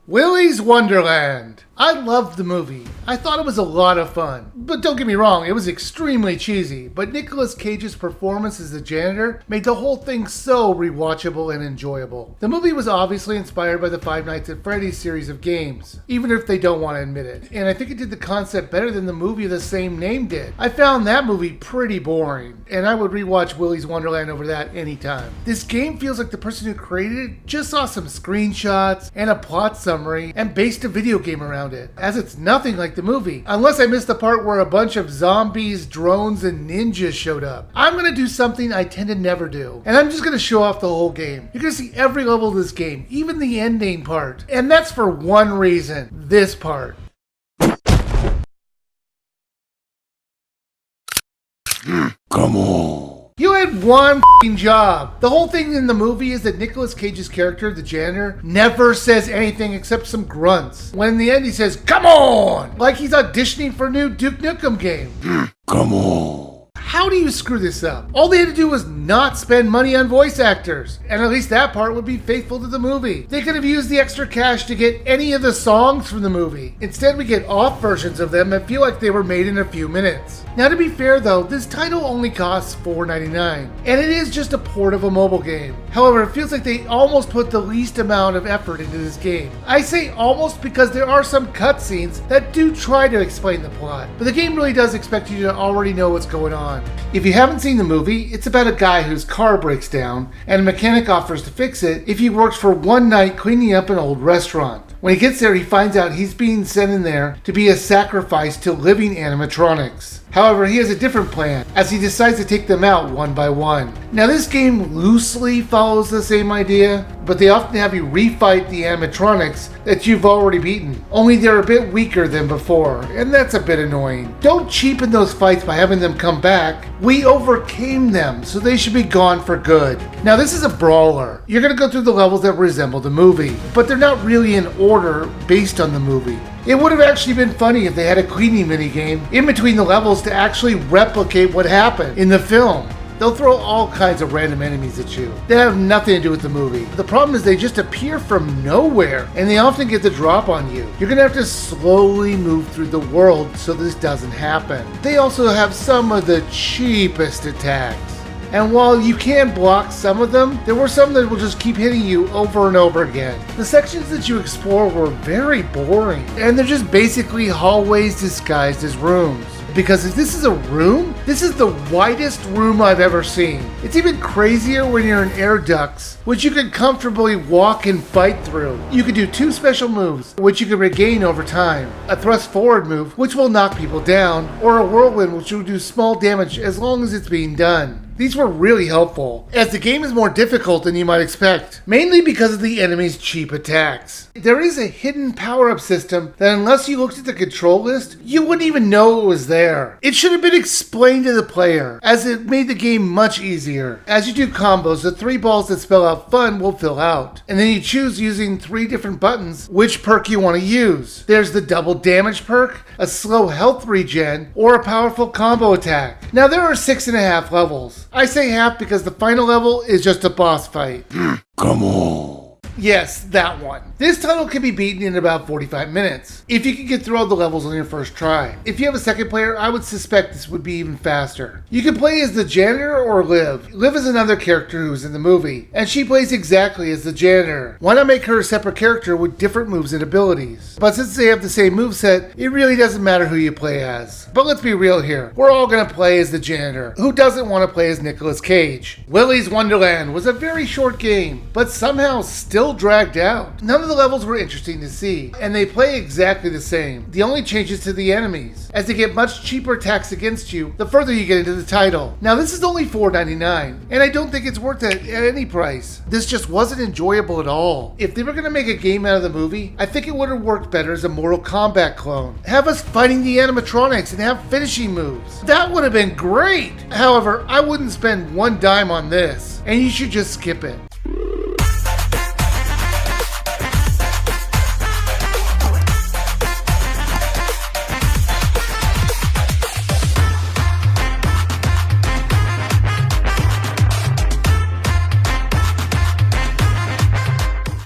Willy's Wonderland. I loved the movie. I thought it was a lot of fun. But don't get me wrong, it was extremely cheesy. But Nicolas Cage's performance as the janitor made the whole thing so rewatchable and enjoyable. The movie was obviously inspired by the Five Nights at Freddy's series of games, even if they don't want to admit it. And I think it did the concept better than the movie of the same name did. I found that movie pretty boring, and I would rewatch Willy's Wonderland over that anytime. This game feels like the person who created it just saw some screenshots and a plot summary and based a video game around it, as it's nothing like the movie, unless I missed the part where a bunch of zombies, drones, and ninjas showed up. I'm gonna do something I tend to never do, and I'm just gonna show off the whole game. You're gonna see every level of this game, even the ending part, and that's for one reason: this part. Come on. You had one job. The whole thing in the movie is that Nicolas Cage's character, the janitor, never says anything except some grunts. When in the end he says, "Come on!" like he's auditioning for a new Duke Nukem game. Come on. How do you screw this up? All they had to do was not spend money on voice actors, and at least that part would be faithful to the movie. They could have used the extra cash to get any of the songs from the movie. Instead, we get off versions of them and feel like they were made in a few minutes. Now, to be fair though, this title only costs $4.99, and it is just a port of a mobile game. However, it feels like they almost put the least amount of effort into this game. I say almost because there are some cutscenes that do try to explain the plot, but the game really does expect you to already know what's going on. If you haven't seen the movie, it's about a guy whose car breaks down, and a mechanic offers to fix it if he works for one night cleaning up an old restaurant. When he gets there, he finds out he's being sent in there to be a sacrifice to living animatronics. However, he has a different plan, as he decides to take them out one by one. Now, this game loosely follows the same idea, but they often have you refight the animatronics that you've already beaten. Only they're a bit weaker than before, and that's a bit annoying. Don't cheapen those fights by having them come back. We overcame them, so they should be gone for good. Now, this is a brawler. You're going to go through the levels that resemble the movie, but they're not really in order based on the movie. It would have actually been funny if they had a cleaning minigame in between the levels to actually replicate what happened in the film. They'll throw all kinds of random enemies at you that have nothing to do with the movie. The problem is they just appear from nowhere, and they often get the drop on you. You're gonna have to slowly move through the world so this doesn't happen. They also have some of the cheapest attacks. And while you can block some of them, there were some that will just keep hitting you over and over again. The sections that you explore were very boring, and they're just basically hallways disguised as rooms. Because if this is a room, this is the widest room I've ever seen. It's even crazier when you're in air ducts, which you can comfortably walk and fight through. You can do two special moves, which you can regain over time. A thrust forward move, which will knock people down, or a whirlwind, which will do small damage as long as it's being done. These were really helpful, as the game is more difficult than you might expect, mainly because of the enemy's cheap attacks. There is a hidden power-up system that unless you looked at the control list, you wouldn't even know it was there. It should have been explained to the player, as it made the game much easier. As you do combos, the three balls that spell out fun will fill out, and then you choose using 3 different buttons which perk you want to use. There's the double damage perk, a slow health regen, or a powerful combo attack. Now there are 6.5 levels. I say half because the final level is just a boss fight. Come on. Yes, that one. This title can be beaten in about 45 minutes, if you can get through all the levels on your first try. If you have a second player, I would suspect this would be even faster. You can play as the janitor or Liv. Liv is another character who's in the movie, and she plays exactly as the janitor. Why not make her a separate character with different moves and abilities? But since they have the same moveset, it really doesn't matter who you play as. But let's be real here. We're all gonna play as the janitor. Who doesn't want to play as Nicolas Cage? Willy's Wonderland was a very short game, but somehow still dragged out. None of the levels were interesting to see, and they play exactly the same. The only change is to the enemies, as they get much cheaper attacks against you the further you get into the title. Now this is only $4.99, and I don't think it's worth it at any price. This just wasn't enjoyable at all. If they were going to make a game out of the movie, I think it would have worked better as a Mortal Kombat clone. Have us fighting the animatronics and have finishing moves. That would have been great! However, I wouldn't spend one dime on this, and you should just skip it.